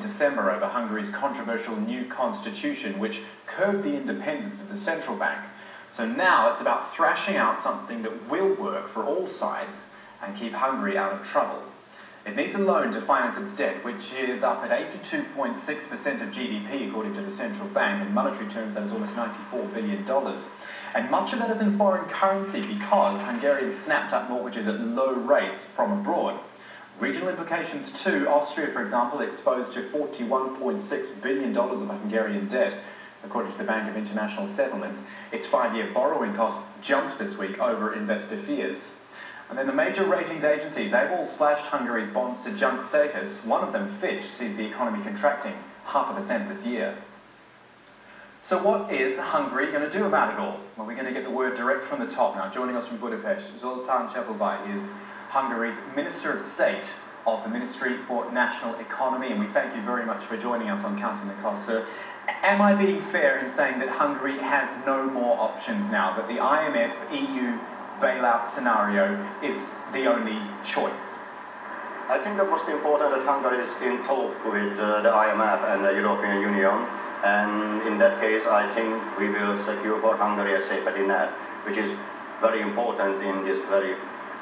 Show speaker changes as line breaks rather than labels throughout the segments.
December over Hungary's controversial new constitution, which curbed the independence of the central bank. So now it's about thrashing out something that will work for all sides and keep Hungary out of trouble. It needs a loan to finance its debt, which is up at 82.6% of GDP, according to the central bank. In monetary terms, that is almost $94 billion. And much of that is in foreign currency because Hungarians snapped up mortgages at low rates from abroad. Regional implications too. Austria, for example, exposed to $41.6 billion of Hungarian debt, according to the Bank of International Settlements. Its 5-year borrowing costs jumped this week over investor fears. And then the major ratings agencies, they've all slashed Hungary's bonds to junk status. One of them, Fitch, sees the economy contracting 0.5% this year. So what is Hungary going to do about it all? Well, we're going to get the word direct from the top now. Joining us from Budapest, Zoltán Cséfalvay is Hungary's Minister of State of the Ministry for National Economy, and we thank you very much for joining us on Counting the Cost, sir. Am I being fair in saying that Hungary has no more options now, that the IMF, EU bailout scenario is the only choice?
I think the most important that Hungary is in talk with the IMF and the European Union, and in that case I think we will secure for Hungary a safety net, which is very important in this very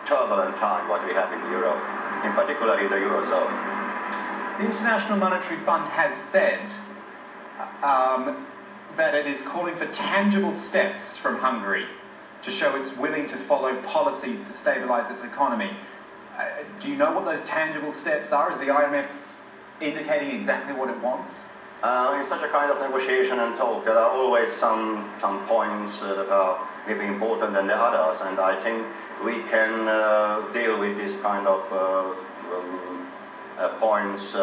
turbulent time what we have in Europe, in particular in the Eurozone.
The International Monetary Fund has said that it is calling for tangible steps from Hungary to show it's willing to follow policies to stabilise its economy. Do you know what those tangible steps are? Is the IMF indicating exactly what it wants?
In such a kind of negotiation and talk, there are always some points that are maybe important than the others, and I think we can deal with this kind of points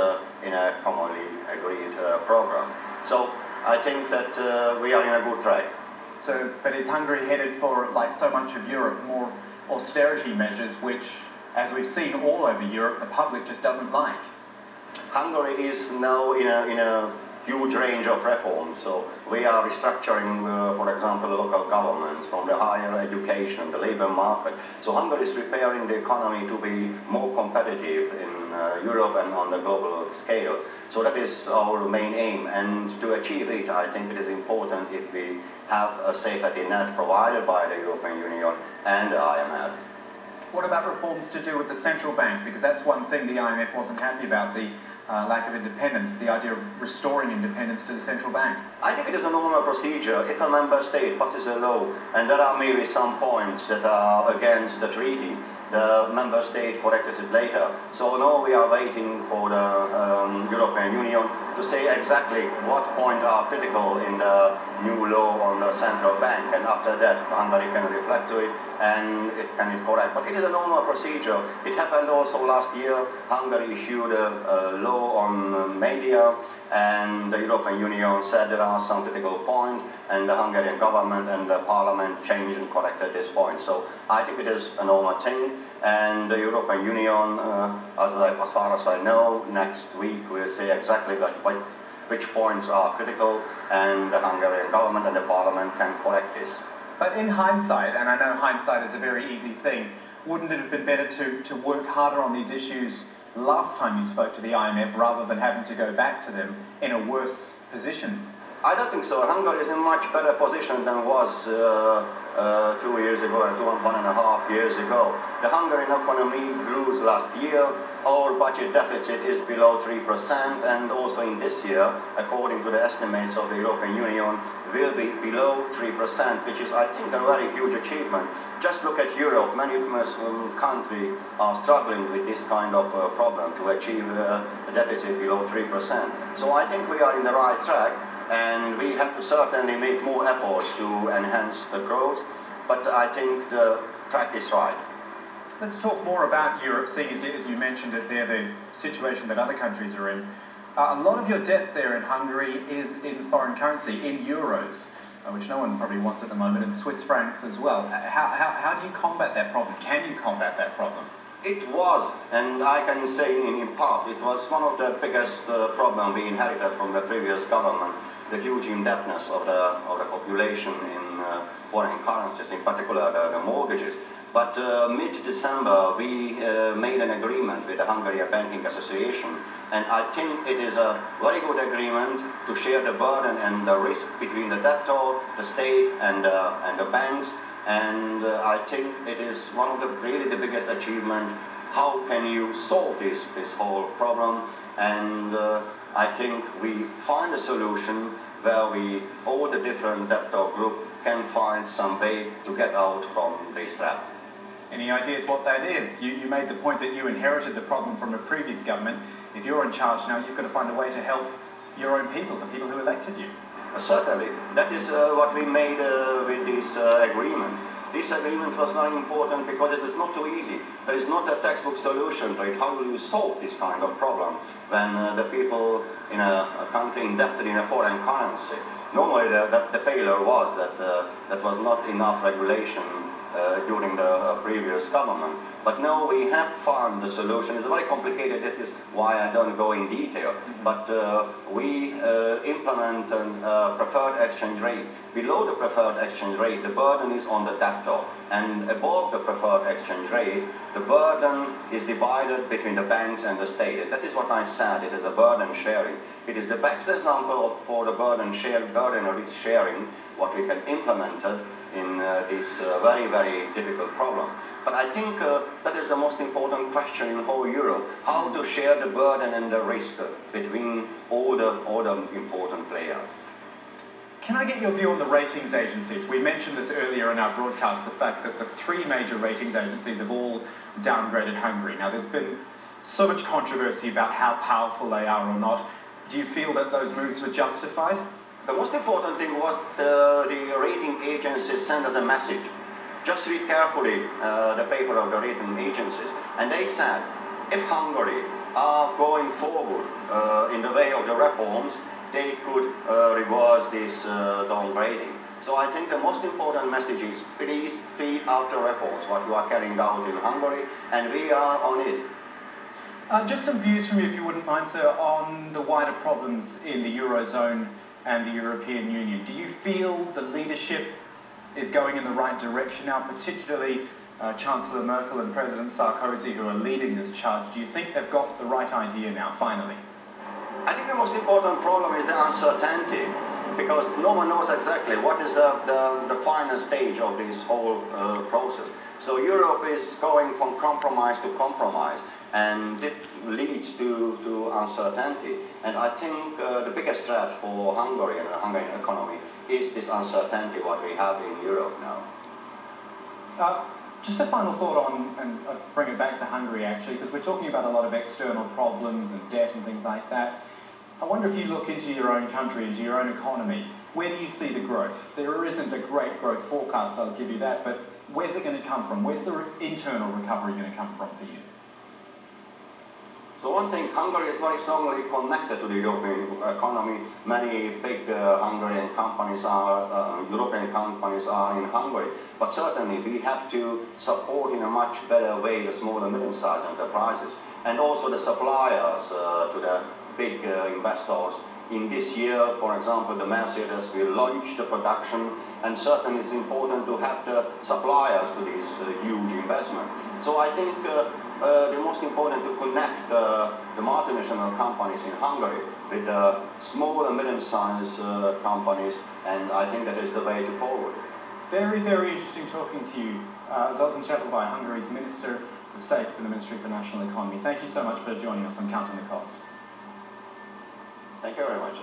in a commonly agreed program. So I think that we are in a good track.
So, but is Hungary headed for, like so much of Europe, more austerity measures, which, as we've seen all over Europe, the public just doesn't like?
Hungary is now in a huge range of reforms. So we are restructuring, for example, local governments, from the higher education, the labor market. So Hungary is preparing the economy to be more competitive in Europe and on the global scale. So that is our main aim. And to achieve it, I think it is important if we have a safety net provided by the European Union and the IMF.
What about reforms to do with the central bank? Because that's one thing the IMF wasn't happy about, the lack of independence, the idea of restoring independence to the central bank.
I think it is a normal procedure. If a member state passes a law and there are maybe some points that are against the treaty, the member state corrects it later. So now we are waiting for the European Union to say exactly what points are critical in the new law on the central bank, and after that Hungary can reflect to it and it can correct. But it is a normal procedure. It happened also last year. Hungary issued a law on media, and the European Union said there are some critical points, and the Hungarian government and the parliament changed and corrected this point. So I think it is a normal thing, and the European Union, as far as I know, next week will say exactly which points are critical, and the Hungarian government and the parliament can correct this.
But in hindsight, and I know hindsight is a very easy thing, wouldn't it have been better to work harder on these issues last time you spoke to the IMF rather than having to go back to them in a worse position?
I don't think so. Hungary is in a much better position than was 2 years ago or 1.5 years ago. The Hungarian economy grew last year. Our budget deficit is below 3%, and also in this year, according to the estimates of the European Union, will be below 3%, which is, I think, a very huge achievement. Just look at Europe. Many countries are struggling with this kind of problem to achieve a deficit below 3%. So I think we are in the right track, and we have to certainly make more efforts to enhance the growth, but I think the track is right.
Let's talk more about Europe, seeing as you mentioned it there, the situation that other countries are in. A lot of your debt there in Hungary is in foreign currency, in euros, which no one probably wants at the moment, and Swiss francs as well. How do you combat that problem? Can you combat that problem?
It was, and I can say in part, it was one of the biggest problems we inherited from the previous government, the huge indebtedness of the population in foreign currencies, in particular the mortgages. But mid-December, we made an agreement with the Hungarian Banking Association, and I think it is a very good agreement to share the burden and the risk between the debtor, the state, and the banks. And I think it is one of the really the biggest achievement. How can you solve this whole problem? And I think we find a solution where all the different debtor group can find some way to get out from this trap.
Any ideas what that is? You made the point that you inherited the problem from a previous government. If you're in charge now, you've got to find a way to help your own people, the people who elected you.
Certainly. That is what we made with this agreement. This agreement was very important because it is not too easy. There is not a textbook solution to it. How do you solve this kind of problem when the people in a country indebted in a foreign currency? Normally the failure was that that was not enough regulation during the previous government. But now we have found the solution. It's very complicated, that is why I don't go in detail. But we implement a preferred exchange rate. Below the preferred exchange rate, the burden is on the debtor. And above the preferred exchange rate, the burden is divided between the banks and the state. And that is what I said, it is a burden sharing. It is the best example for the burden or risk sharing, what we can implement in this very, very difficult problem. But I think that is the most important question in whole Europe, how to share the burden and the risk between all the important players.
Can I get your view on the ratings agencies? We mentioned this earlier in our broadcast, the fact that the three major ratings agencies have all downgraded Hungary. Now, there's been so much controversy about how powerful they are or not. Do you feel that those moves were justified?
The most important thing was the rating agencies sent us a message. Just read carefully the paper of the rating agencies. And they said, if Hungary are going forward in the way of the reforms, they could reverse this downgrading. So I think the most important message is, please speed up the reforms, what you are carrying out in Hungary, and we are on it.
Just some views from you, if you wouldn't mind, sir, on the wider problems in the Eurozone and the European Union. Do you feel the leadership is going in the right direction now, particularly Chancellor Merkel and President Sarkozy, who are leading this charge? Do you think they've got the right idea now, finally?
I think the most important problem is the uncertainty, because no one knows exactly what is the final stage of this whole process. So Europe is going from compromise to compromise, and it leads to uncertainty. And I think the biggest threat for Hungary and the Hungarian economy is this uncertainty what we have in Europe now.
Just a final thought on, and I'll bring it back to Hungary actually, because we're talking about a lot of external problems and debt and things like that. I wonder if you look into your own country, into your own economy, where do you see the growth? There isn't a great growth forecast, I'll give you that, but where's it going to come from? Where's the internal recovery going to come from for you?
So one thing, Hungary is very strongly connected to the European economy. Many big Hungarian companies European companies are in Hungary. But certainly we have to support in a much better way the small and medium-sized enterprises, and also the suppliers to the big investors. In this year, for example, the Mercedes will launch the production, and certainly it's important to have the suppliers to this huge investment. So I think the most important to connect the multinational companies in Hungary with the small and medium-sized companies, and I think that is the way to forward.
Very, very interesting talking to you. Zoltán Cséfalvay, Hungary's Minister of State for the Ministry for National Economy. Thank you so much for joining us on Counting the Cost.
Thank you very much.